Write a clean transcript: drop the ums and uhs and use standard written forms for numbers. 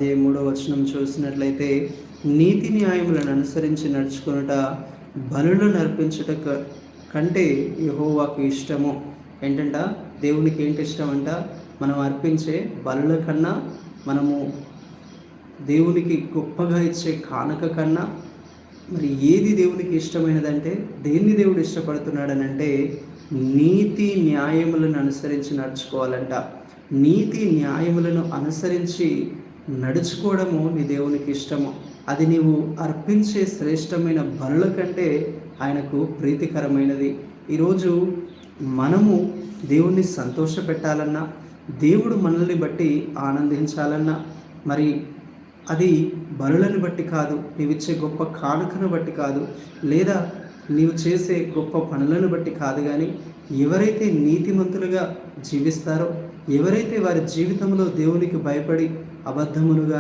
మూడో వచనం చూసినట్లయితే, నీతి న్యాయములను అనుసరించి నడుచుకొనుట బలులను అర్పించుట కంటే యెహోవాకు ఇష్టము. ఏంటంట, దేవునికి ఏంటి ఇష్టం అంట? మనం అర్పించే బలుల కన్నా, మనము దేవునికి గొప్పగా ఇచ్చే కానుక కన్నా మరి ఏది దేవునికి ఇష్టమైనదంటే, దేన్ని దేవుడు ఇష్టపడుతున్నాడనంటే నీతి న్యాయములను అనుసరించి నడుచుకోవాలంట. నీతి న్యాయములను అనుసరించి నడుచుకోవడము నీ దేవునికి ఇష్టము. అది నీవు అర్పించే శ్రేష్టమైన బలుల కంటే ఆయనకు ప్రీతికరమైనది. ఈరోజు మనము దేవుణ్ణి సంతోషపెట్టాలన్నా, దేవుడు మనల్ని బట్టి ఆనందించాలన్నా, మరి అది బలులను బట్టి కాదు, నీవిచ్చే గొప్ప కానుకను బట్టి కాదు, లేదా నీవు చేసే గొప్ప పనులను బట్టి కాదు. కానీ ఎవరైతే నీతిమంతులుగా జీవిస్తారో, ఎవరైతే వారి జీవితంలో దేవునికి భయపడి అబద్ధములుగా